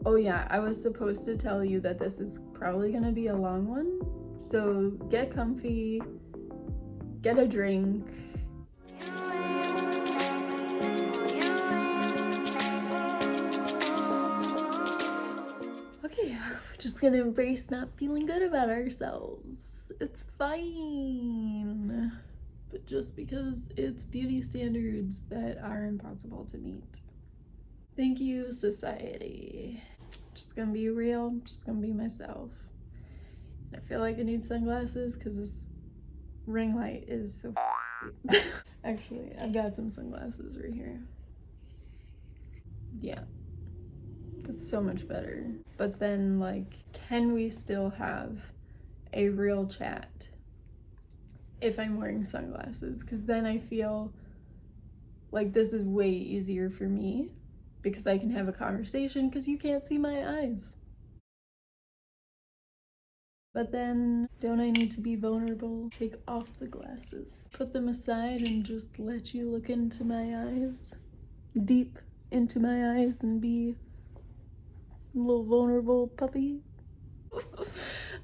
Oh yeah, I was supposed to tell you that this is probably gonna be a long one. So get comfy, get a drink. Okay, we're just gonna embrace not feeling good about ourselves. It's fine. But just because it's beauty standards that are impossible to meet. Thank you, society. Just gonna be real, just gonna be myself. I feel like I need sunglasses because this ring light is so Actually, I've got some sunglasses right here. Yeah, that's so much better. But then, like, can we still have a real chat if I'm wearing sunglasses? Because then I feel like this is way easier for me because I can have a conversation because you can't see my eyes. But then, don't I need to be vulnerable? Take off the glasses, put them aside, and just let you look into my eyes, deep into my eyes, and be a little vulnerable puppy.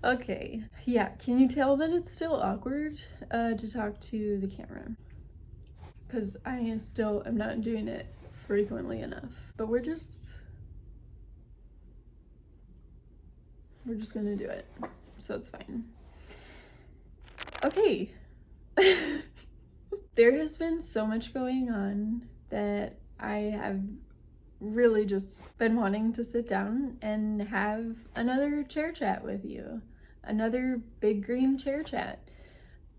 Okay, yeah, can you tell that it's still awkward to talk to the camera? Because I still am not doing it frequently enough. But we're just gonna do it. So it's fine. Okay. There has been so much going on that I have really just been wanting to sit down and have another chair chat with you. Another big green chair chat.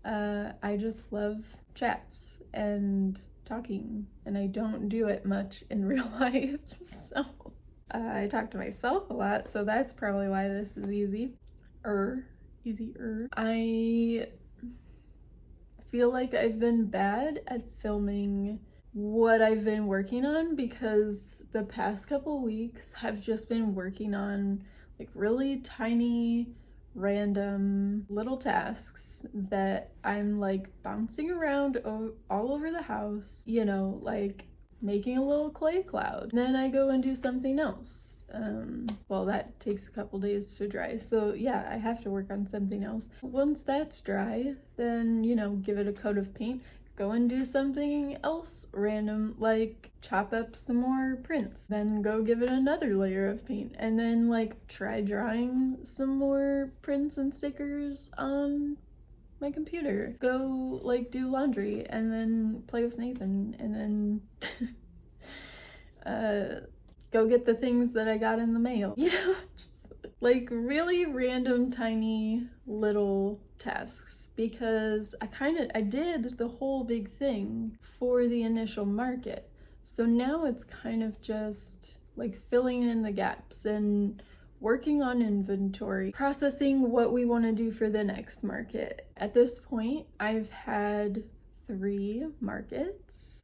I just love chats and talking, and I don't do it much in real life, so I talk to myself a lot, so that's probably why this is easier. I feel like I've been bad at filming what I've been working on because the past couple weeks have just been working on like really tiny random little tasks that I'm like bouncing around all over the house, you know, like making a little clay cloud. Then I go and do something else. Well, that takes a couple days to dry. So yeah, I have to work on something else. Once that's dry, then, you know, give it a coat of paint, go and do something else random, like chop up some more prints, then go give it another layer of paint, and then like try drawing some more prints and stickers on my computer. Go like do laundry and then play with Nathan, and then go get the things that I got in the mail. You know, just like really random tiny little tasks, because I did the whole big thing for the initial market. So now it's kind of just like filling in the gaps and working on inventory, processing what we want to do for the next market. At this point, I've had 3 markets.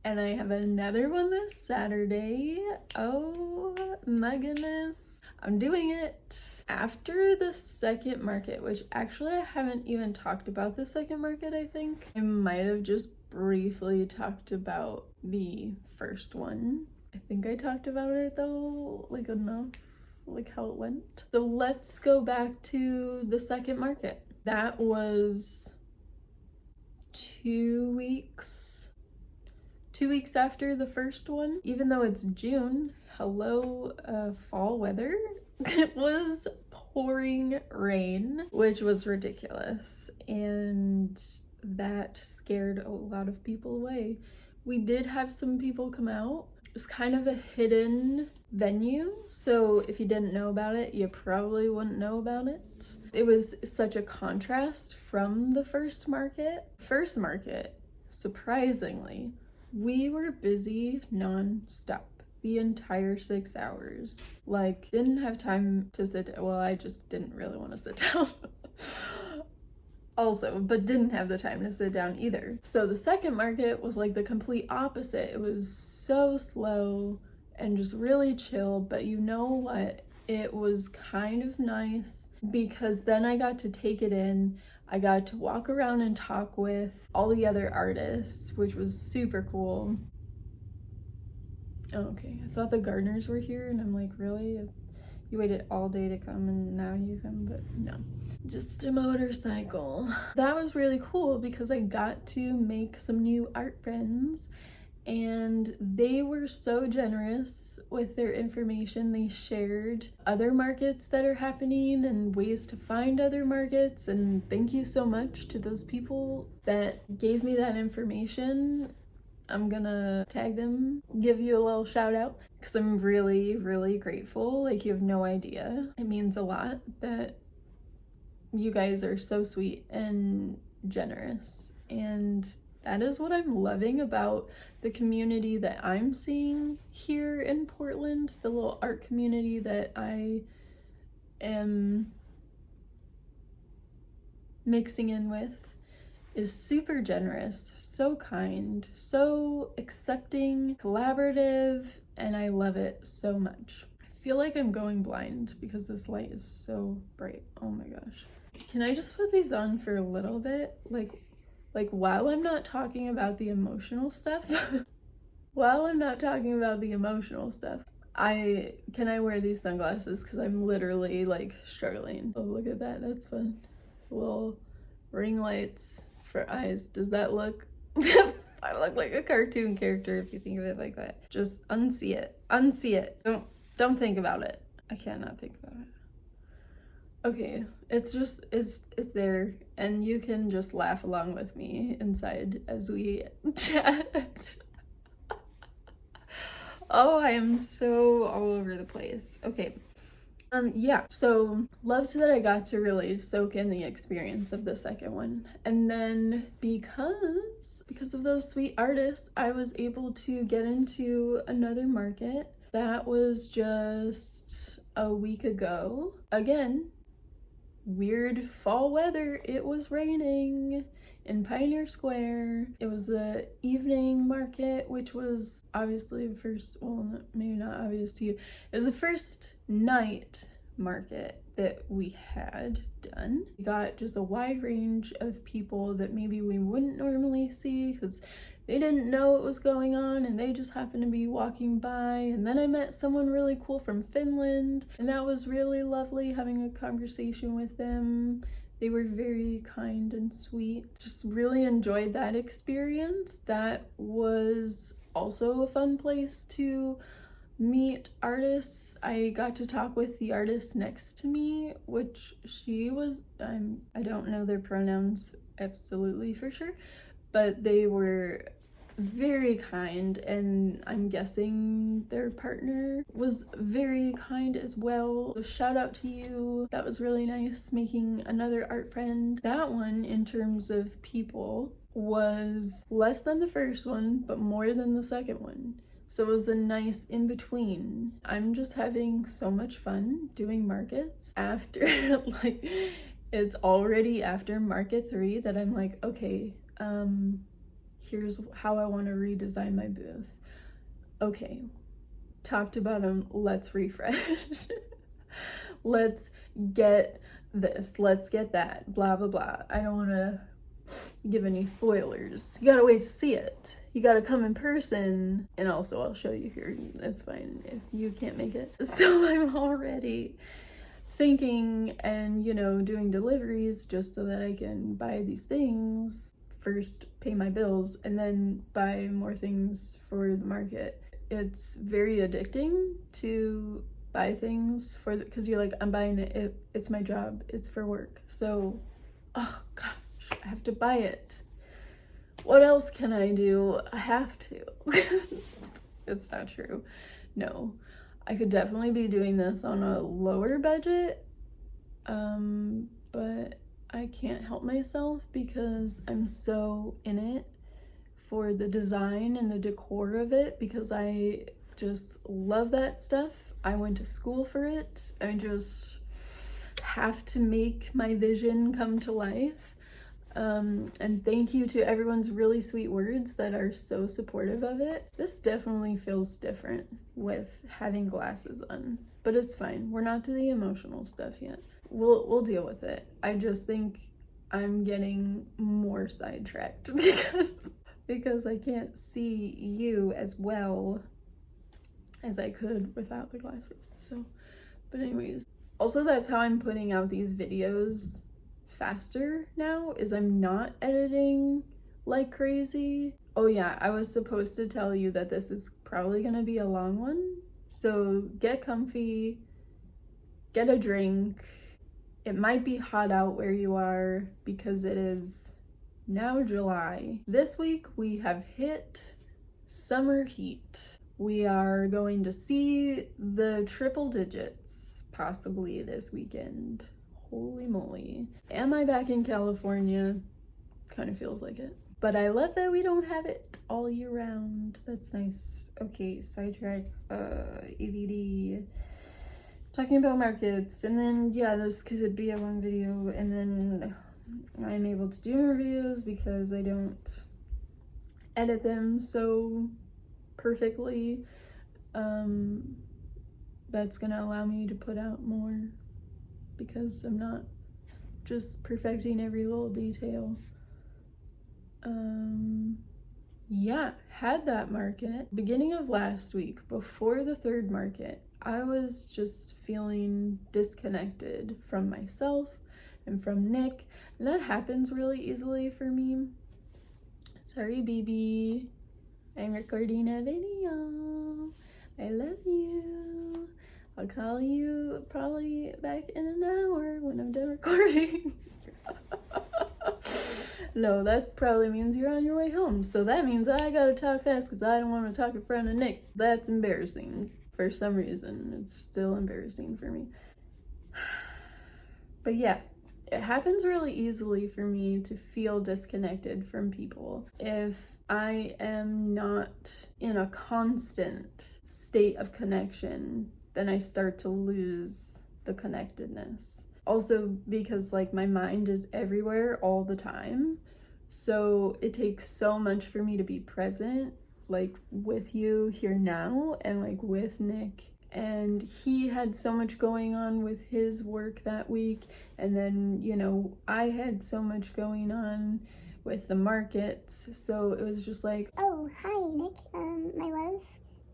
And I have another one this Saturday. Oh my goodness. I'm doing it. After the second market, which actually I haven't even talked about the second market, I think. I might have just briefly talked about the first one. I think I talked about it though, like enough, like how it went. So let's go back to the second market. That was 2 weeks after the first one. Even though it's June, hello fall weather. It was pouring rain, which was ridiculous, and that scared a lot of people away. We did have some people come out. It was kind of a hidden venue, so if you didn't know about it, you probably wouldn't know about it. It was such a contrast from the first market. First market, surprisingly, we were busy non-stop the entire 6 hours. Like, didn't have time to sit down. Well, I just didn't really want to sit down. Also, but didn't have the time to sit down either. So the second market was like the complete opposite. It was so slow and just really chill, but you know what? It was kind of nice because then I got to take it in. I got to walk around and talk with all the other artists, which was super cool. Oh, okay. I thought the gardeners were here, and I'm like, really? You waited all day to come and now you come? But no. Just a motorcycle. That was really cool because I got to make some new art friends, and they were so generous with their information. They shared other markets that are happening and ways to find other markets, and thank you so much to those people that gave me that information. I'm gonna tag them, give you a little shout out, because I'm really, really grateful. Like, you have no idea. It means a lot that you guys are so sweet and generous, and that is what I'm loving about the community that I'm seeing here in Portland, the little art community that I am mixing in with is super generous, so kind, so accepting, collaborative, and I love it so much. I feel like I'm going blind because this light is so bright. Oh my gosh. Can I just put these on for a little bit? Like while I'm not talking about the emotional stuff, while I'm not talking about the emotional stuff, can I wear these sunglasses? Because I'm literally like struggling. Oh, look at that. That's fun. Little ring lights for eyes. Does that look? I look like a cartoon character if you think of it like that. Just unsee it. Unsee it. Don't think about it. I cannot think about it. Okay, it's there, and you can just laugh along with me inside as we chat. Oh, I am so all over the place. Okay. Yeah, so loved that I got to really soak in the experience of the second one. And then because of those sweet artists, I was able to get into another market. That was just a week ago. Again, weird fall weather. It was raining in Pioneer Square. It was the evening market, which was obviously the first, well, maybe not obvious to you. It was the first night market that we had done. We got just a wide range of people that maybe we wouldn't normally see because they didn't know what was going on and they just happened to be walking by. And then I met someone really cool from Finland, and that was really lovely having a conversation with them. They were very kind and sweet. Just really enjoyed that experience. That was also a fun place to meet artists. I got to talk with the artist next to me, which she was, I don't know their pronouns absolutely for sure, but they were very kind, and I'm guessing their partner was very kind as well. So shout out to you. That was really nice, making another art friend. That one, in terms of people, was less than the first one, but more than the second one. So it was a nice in-between. I'm just having so much fun doing markets after, like, it's already after market 3 that I'm like, okay, here's how I want to redesign my booth. Okay, top to bottom, let's refresh. Let's get this, let's get that, blah, blah, blah. I don't want to give any spoilers. You gotta wait to see it. You gotta come in person. And also, I'll show you here. That's fine if you can't make it. So I'm already thinking and, doing deliveries just so that I can buy these things. First pay my bills and then buy more things for the market. It's very addicting to buy things because you're like, I'm buying it, it's my job, it's for work. So, oh gosh, I have to buy it. What else can I do? I have to. It's not true. No, I could definitely be doing this on a lower budget, but I can't help myself because I'm so in it for the design and the decor of it, because I just love that stuff. I went to school for it. I just have to make my vision come to life. And thank you to everyone's really sweet words that are so supportive of it. This definitely feels different with having glasses on, but it's fine. We're not to the emotional stuff yet. We'll deal with it. I just think I'm getting more sidetracked because I can't see you as well as I could without the glasses. So, but anyways, also that's how I'm putting out these videos faster now, is I'm not editing like crazy. Oh yeah, I was supposed to tell you that this is probably gonna be a long one, so get comfy, get a drink. It might be hot out where you are because it is now July. This week we have hit summer heat. We are going to see the triple digits possibly this weekend. Holy moly. Am I back in California? Kind of feels like it. But I love that we don't have it all year round. That's nice. Okay, sidetrack, ADD. Talking about markets, and then yeah, this could be a long video, and then I'm able to do more videos because I don't edit them so perfectly. That's gonna allow me to put out more because I'm not just perfecting every little detail. Yeah, had that market beginning of last week before the third market. I was just feeling disconnected from myself and from Nick, and that happens really easily for me. Sorry, BB. I'm recording a video. I love you. I'll call you probably back in an hour when I'm done recording. No, that probably means you're on your way home. So that means I gotta talk fast because I don't want to talk in front of Nick. That's embarrassing. For some reason, it's still embarrassing for me. But yeah, it happens really easily for me to feel disconnected from people if I am not in a constant state of connection. Then I start to lose the connectedness. Also because like my mind is everywhere all the time, so it takes so much for me to be present, like with you here now and like with Nick. And he had so much going on with his work that week, and then, you know, I had so much going on with the markets, so it was just like, oh, hi Nick, my love,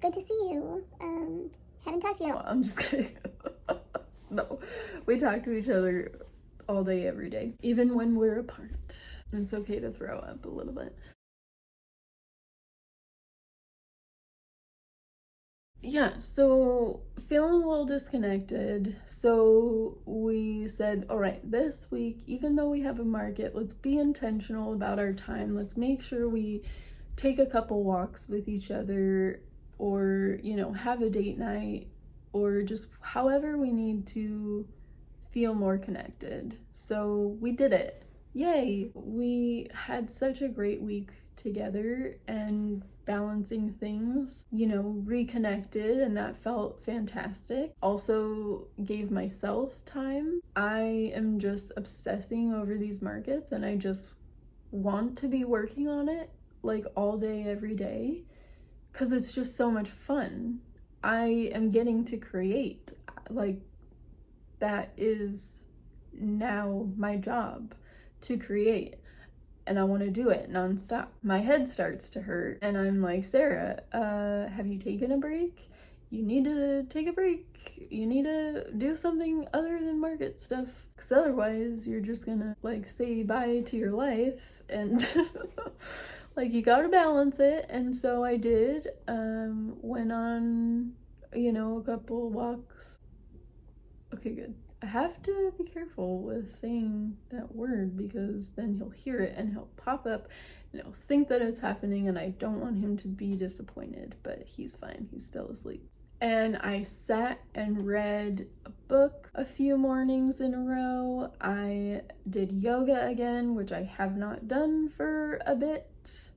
good to see you. Haven't talked to you. I'm just kidding. No, we talk to each other all day, every day, even when we're apart. It's okay to throw up a little bit. Yeah, so feeling a little disconnected, so we said, all right, this week, even though we have a market, let's be intentional about our time. Let's make sure we take a couple walks with each other, or, you know, have a date night, or just however we need to feel more connected. So we did it. Yay! We had such a great week together and balancing things, you know, reconnected, and that felt fantastic. Also gave myself time. I am just obsessing over these markets and I just want to be working on it like all day, every day, because it's just so much fun. I am getting to create, like, that is now my job, to create, and I want to do it nonstop. My head starts to hurt and I'm like, Sarah, have you taken a break? You need to take a break. You need to do something other than market stuff, because otherwise you're just gonna like say bye to your life, and like you gotta balance it. And so I did, went on, you know, a couple walks. Okay, good. I have to be careful with saying that word because then he'll hear it and he'll pop up and he'll think that it's happening, and I don't want him to be disappointed, but he's fine. He's still asleep. And I sat and read a book a few mornings in a row. I did yoga again, which I have not done for a bit.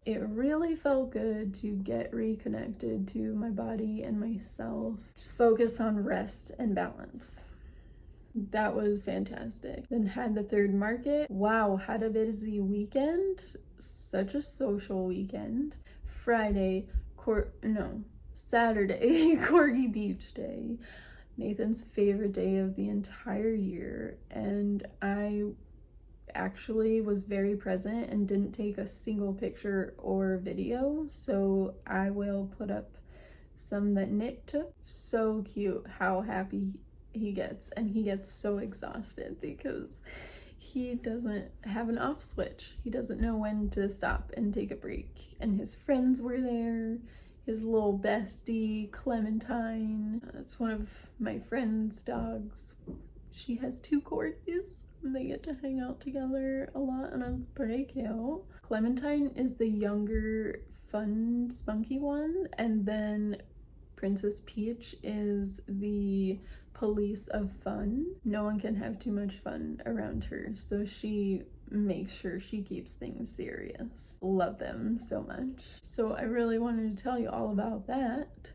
It really felt good to get reconnected to my body and myself. Just focus on rest and balance. That was fantastic. Then had the third market. Wow, had a busy weekend. Such a social weekend. Saturday, Corgi Beach Day. Nathan's favorite day of the entire year. And I actually was very present and didn't take a single picture or video. So I will put up some that Nick took. So cute how happy he gets, and he gets so exhausted because he doesn't have an off switch. He doesn't know when to stop and take a break. And his friends were there. His little bestie, Clementine. That's one of my friend's dogs. She has 2 corgis. They get to hang out together a lot, and it's pretty cute. Clementine is the younger, fun, spunky one, and then Princess Peach is the police of fun. No one can have too much fun around her, so she makes sure she keeps things serious. Love them so much. So I really wanted to tell you all about that.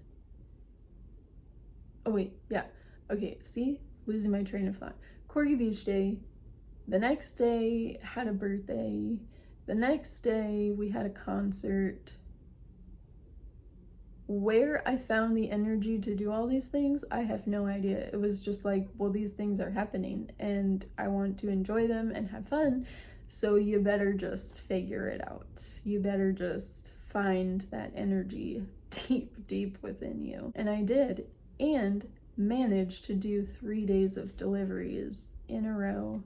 Oh wait, yeah. Okay, see? Losing my train of thought. Corgi Beach Day. The next day had a birthday. The next day we had a concert. Where I found the energy to do all these things, I have no idea. It was just like, well, these things are happening and I want to enjoy them and have fun, so you better just figure it out. You better just find that energy deep within you. And I did, and managed to do 3 days of deliveries in a row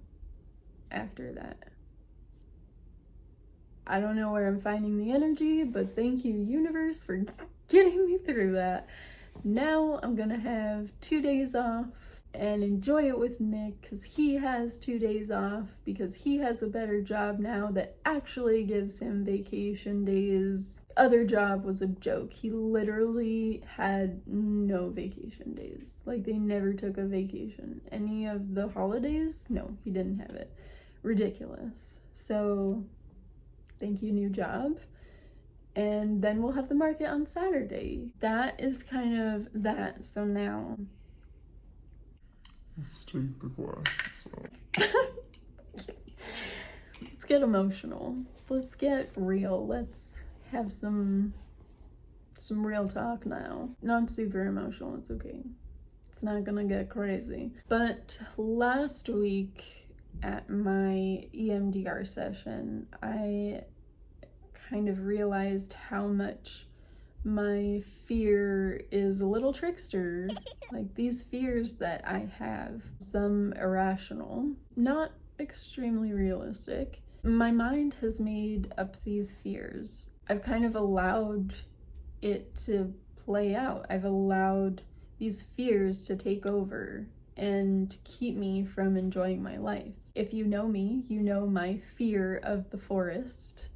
after that. I don't know where I'm finding the energy, but thank you, universe, for getting me through that. Now I'm gonna have 2 days off and enjoy it with Nick, because he has 2 days off because he has a better job now that actually gives him vacation days. Other job was a joke. He literally had no vacation days. Like, they never took a vacation. Any of the holidays? No, he didn't have it. Ridiculous. So thank you, new job. And then we'll have the market on Saturday. That is kind of that. So now let's take the glasses off. Let's get emotional. Let's get real. Let's have some real talk now. Not super emotional, it's okay. It's not gonna get crazy. But last week at my EMDR session, I kind of realized how much my fear is a little trickster. Like, these fears that I have, some irrational, not extremely realistic. My mind has made up these fears. I've kind of allowed it to play out. I've allowed these fears to take over and keep me from enjoying my life. If you know me, you know my fear of the forest,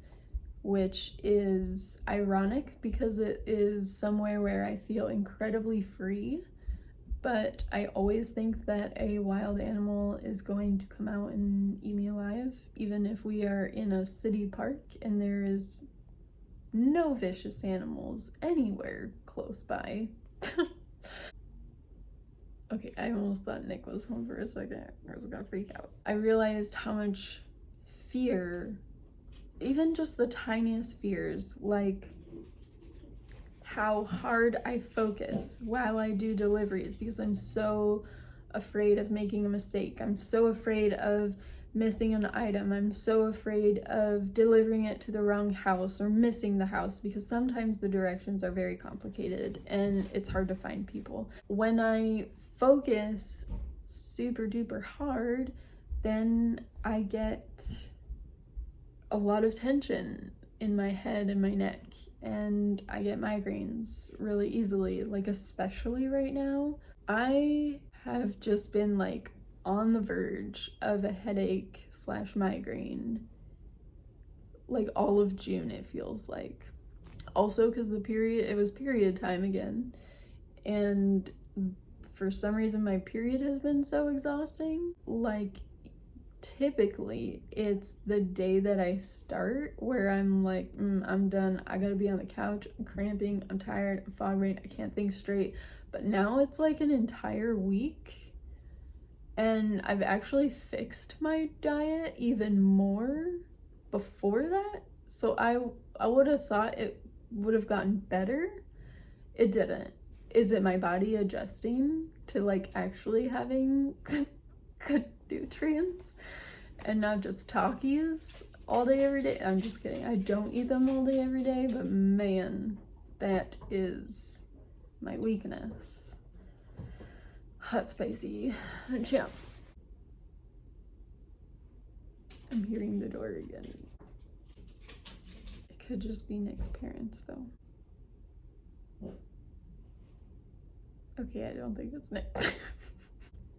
which is ironic because it is somewhere where I feel incredibly free, but I always think that a wild animal is going to come out and eat me alive, even if we are in a city park and there is no vicious animals anywhere close by. Okay, I almost thought Nick was home for a second. I was gonna freak out. I realized how much fear, even just the tiniest fears, like how hard I focus while I do deliveries because I'm so afraid of making a mistake. I'm so afraid of missing an item. I'm so afraid of delivering it to the wrong house or missing the house because sometimes the directions are very complicated and it's hard to find people. When I focus super duper hard, then I get a lot of tension in my head and my neck, and I get migraines really easily, like especially right now. I have just been like on the verge of a headache / migraine like all of June, it feels like. Also because it was period time again, and for some reason my period has been so exhausting. Like, typically it's the day that I start where I'm like, I'm done, I gotta be on the couch, I'm cramping, I'm tired, I'm fog brain, I can't think straight. But now it's like an entire week, and I've actually fixed my diet even more before that, so I would have thought it would have gotten better. It didn't. Is it my body adjusting to like actually having good nutrients and not just Takis all day every day? I'm just kidding. I don't eat them all day every day, but man, that is my weakness. Hot, spicy chips. I'm hearing the door again. It could just be Nick's parents, though. Okay, I don't think it's Nick.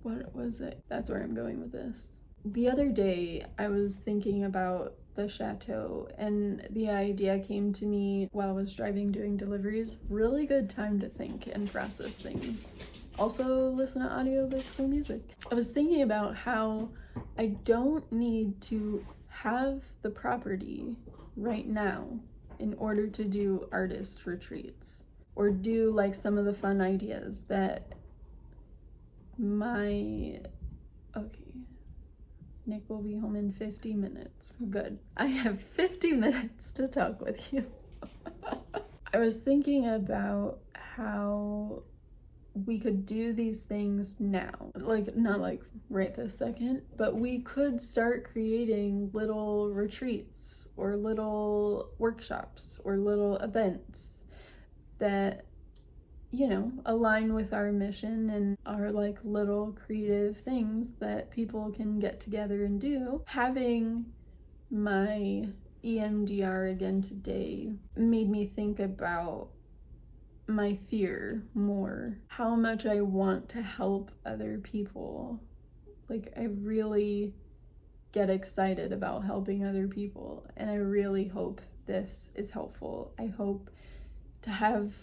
What was it? That's where I'm going with this. The other day, I was thinking about the Chateau, and the idea came to me while I was driving doing deliveries. Really good time to think and process things. Also listen to audiobooks or music. I was thinking about how I don't need to have the property right now in order to do artist retreats or do like some of the fun ideas that okay, Nick will be home in 50 minutes. Good. I have 50 minutes to talk with you. I was thinking about how we could do these things now. Like, not like right this second, but we could start creating little retreats or little workshops or little events that, you know, align with our mission and are like little creative things that people can get together and do. Having my EMDR again today made me think about my fear more, how much I want to help other people. Like, I really get excited about helping other people, and I really hope this is helpful. I hope to have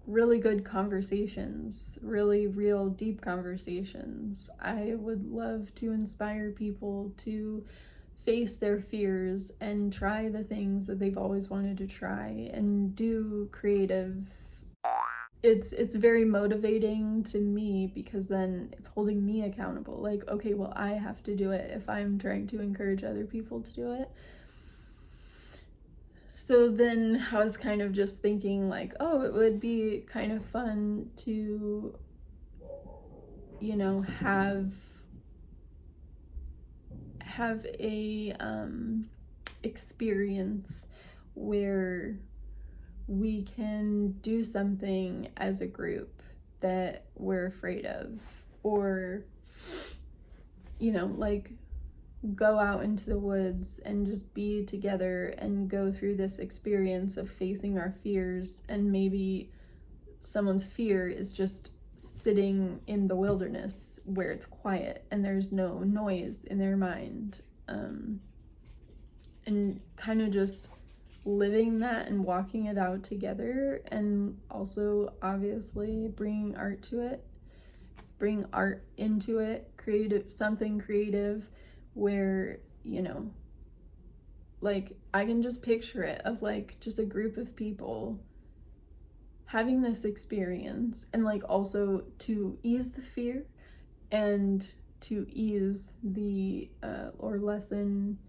really good conversations, really real deep conversations. I would love to inspire people to face their fears and try the things that they've always wanted to try and do creative. It's very motivating to me because then it's holding me accountable. Like, okay, well, I have to do it if I'm trying to encourage other people to do it. So then I was kind of just thinking like, oh, it would be kind of fun to, you know, have a experience where we can do something as a group that we're afraid of, or, you know, like go out into the woods and just be together and go through this experience of facing our fears. And maybe someone's fear is just sitting in the wilderness where it's quiet and there's no noise in their mind, and kind of just living that and walking it out together. And also obviously bringing art to it, bring art into it, something creative where, you know, like I can just picture it of like just a group of people having this experience, and like also to ease the fear and to ease the or lessen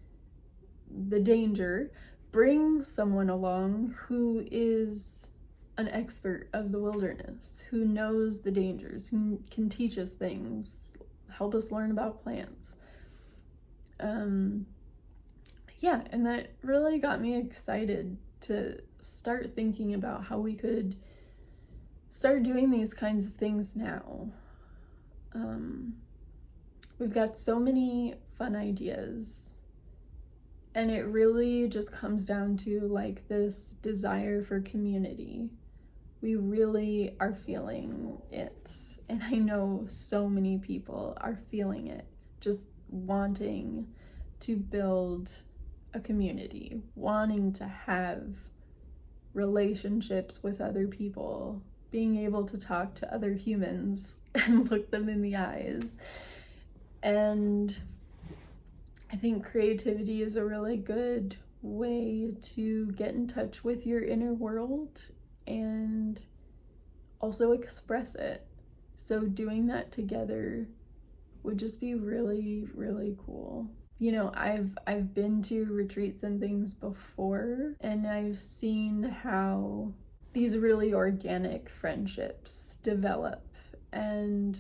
the danger, bring someone along who is an expert of the wilderness, who knows the dangers, who can teach us things, help us learn about plants. Yeah, and that really got me excited to start thinking about how we could start doing these kinds of things now. We've got so many fun ideas, and it really just comes down to like this desire for community. We really are feeling it, and I know so many people are feeling it, just wanting to build a community, wanting to have relationships with other people, being able to talk to other humans and look them in the eyes. And I think creativity is a really good way to get in touch with your inner world and also express it. So doing that together would just be really, really cool. You know, I've been to retreats and things before, and I've seen how these really organic friendships develop, and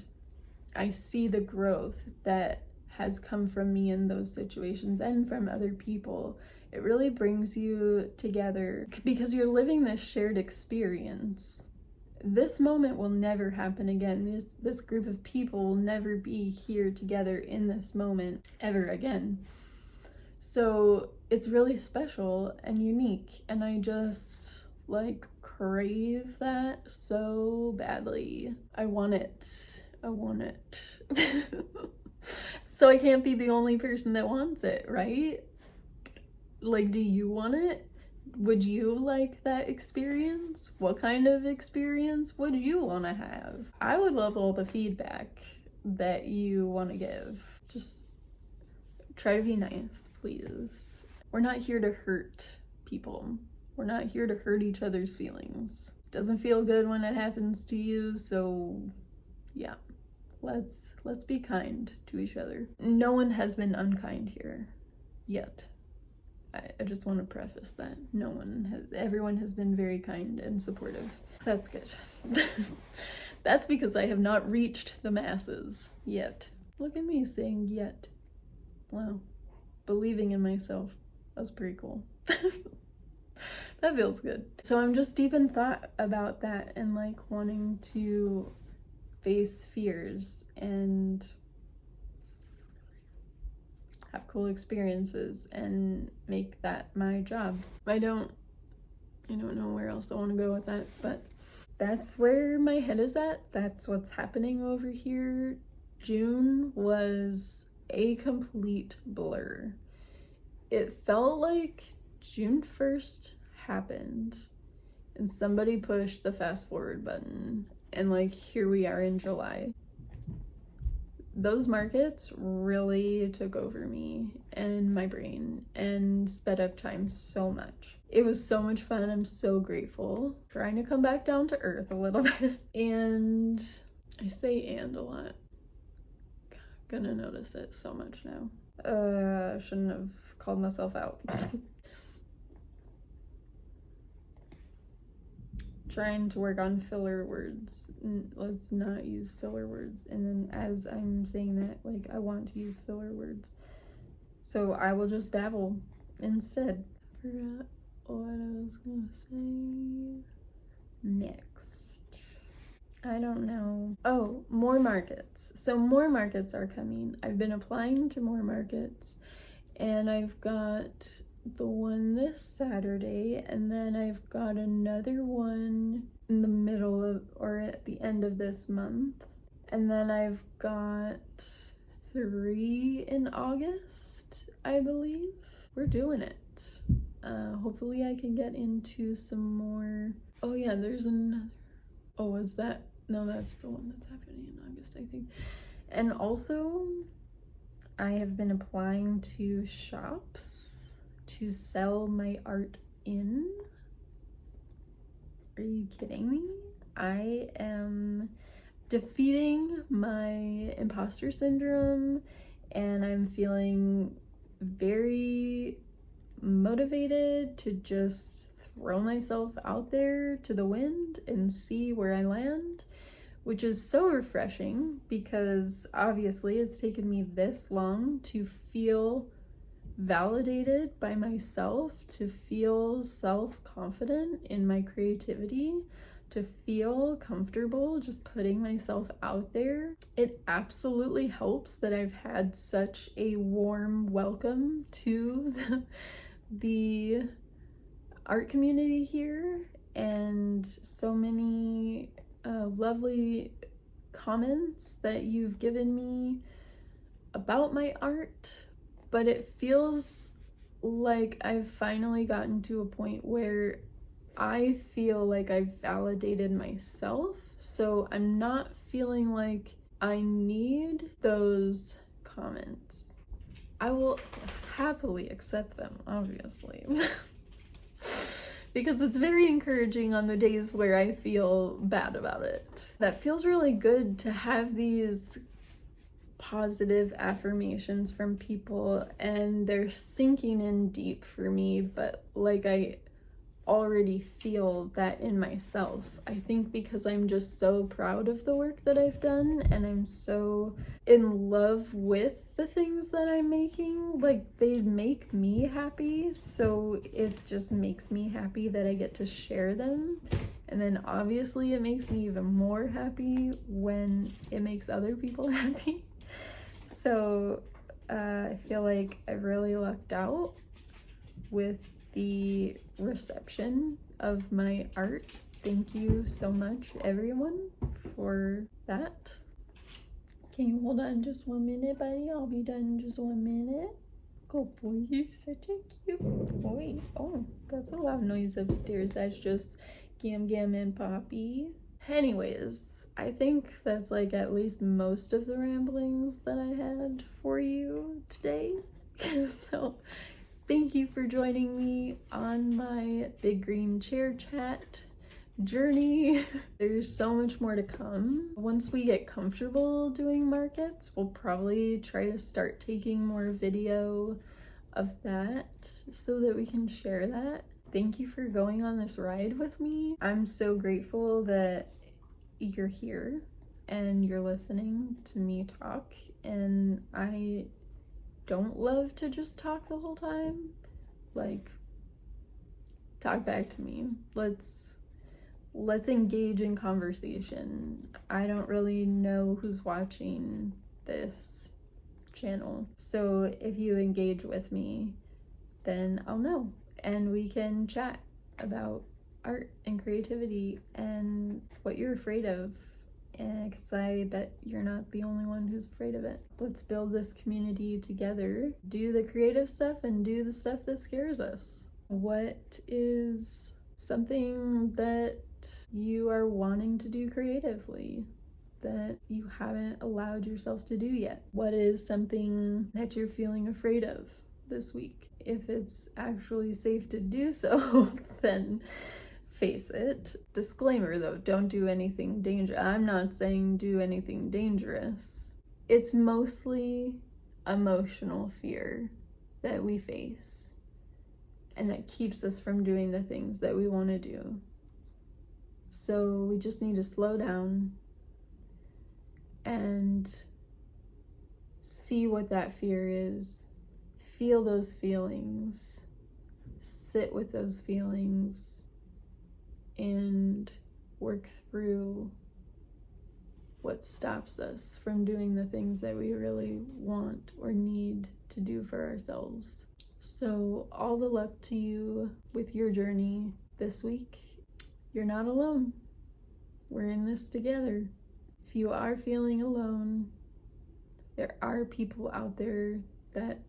I see the growth that has come from me in those situations and from other people. It really brings you together because you're living this shared experience. this moment will never happen again. This group of people will never be here together in this moment ever again. So it's really special and unique, and I just like crave that so badly. I want it. So I can't be the only person that wants it, right? Like, do you want it? Would you like that experience? What kind of experience would you want to have? I would love all the feedback that you want to give. Just try to be nice, please. We're not here to hurt people. We're not here to hurt each other's feelings. It doesn't feel good when it happens to you, so yeah. Let's be kind to each other. No one has been unkind here yet. I just want to preface that. Everyone has been very kind and supportive. That's good. That's because I have not reached the masses yet. Look at me saying yet. Wow. Believing in myself. That's pretty cool. That feels good. So I'm just deep in thought about that and like wanting to face fears and have cool experiences and make that my job. I don't know where else I want to go with that, but that's where my head is at. That's what's happening over here. June was a complete blur. It felt like June 1st happened and somebody pushed the fast forward button and like here we are in July. Those markets really took over me and my brain and sped up time so much. It was so much fun. I'm so grateful. Trying to come back down to earth a little bit. And I say and a lot. Gonna notice it so much now. Shouldn't have called myself out. Trying to work on filler words. Let's not use filler words. And then as I'm saying that, like, I want to use filler words. So I will just babble instead. I forgot what I was gonna say next. I don't know. Oh, more markets. So more markets are coming. I've been applying to more markets and I've got the one this Saturday, and then I've got another one in the middle of or at the end of this month, and then I've got 3 in August, I believe. We're doing it. Hopefully I can get into some more. Oh yeah, there's another. Oh, is that? No, that's the one that's happening in August, I think. And also I have been applying to shops to sell my art in. Are you kidding me? I am defeating my imposter syndrome and I'm feeling very motivated to just throw myself out there to the wind and see where I land, which is so refreshing because obviously it's taken me this long to feel validated by myself, to feel self-confident in my creativity, to feel comfortable just putting myself out there. It absolutely helps that I've had such a warm welcome to the art community here and so many lovely comments that you've given me about my art. But it feels like I've finally gotten to a point where I feel like I've validated myself. So I'm not feeling like I need those comments. I will happily accept them, obviously. Because it's very encouraging on the days where I feel bad about it. That feels really good to have these positive affirmations from people and they're sinking in deep for me, but like I already feel that in myself. I think because I'm just so proud of the work that I've done, and I'm so in love with the things that I'm making. Like, they make me happy, so it just makes me happy that I get to share them. And then obviously it makes me even more happy when it makes other people happy. So I feel like I really lucked out with the reception of my art. Thank you so much, everyone, for that. Can you hold on just 1 minute, buddy? I'll be done in just 1 minute. Good boy, you're such a cute boy. Oh, that's a loud noise upstairs. That's just Gam Gam and Poppy. Anyways, I think that's like at least most of the ramblings that I had for you today. So thank you for joining me on my big green chair chat journey. There's so much more to come. Once we get comfortable doing markets, we'll probably try to start taking more video of that so that we can share that. Thank you for going on this ride with me. I'm so grateful that you're here and you're listening to me talk, and I don't love to just talk the whole time. Like, talk back to me. Let's engage in conversation. I don't really know who's watching this channel, so if you engage with me, then I'll know, and we can chat about art and creativity and what you're afraid of, and because I bet you're not the only one who's afraid of it. Let's build this community together, do the creative stuff and do the stuff that scares us. What is something that you are wanting to do creatively that you haven't allowed yourself to do yet? What is something that you're feeling afraid of this week? If it's actually safe to do so, then face it. Disclaimer though, don't do anything dangerous. I'm not saying do anything dangerous. It's mostly emotional fear that we face and that keeps us from doing the things that we want to do. So we just need to slow down and see what that fear is. Feel those feelings. Sit with those feelings and work through what stops us from doing the things that we really want or need to do for ourselves. So all the luck to you with your journey this week. You're not alone. We're in this together. If you are feeling alone, there are people out there that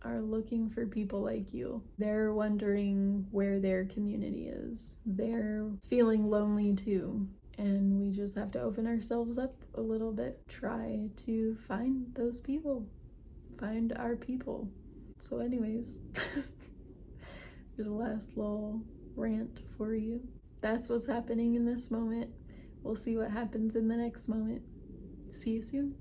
are looking for people like you. They're wondering where their community is. They're feeling lonely too. And we just have to open ourselves up a little bit. Try to find those people. Find our people. So anyways, here's a last little rant for you. That's what's happening in this moment. We'll see what happens in the next moment. See you soon.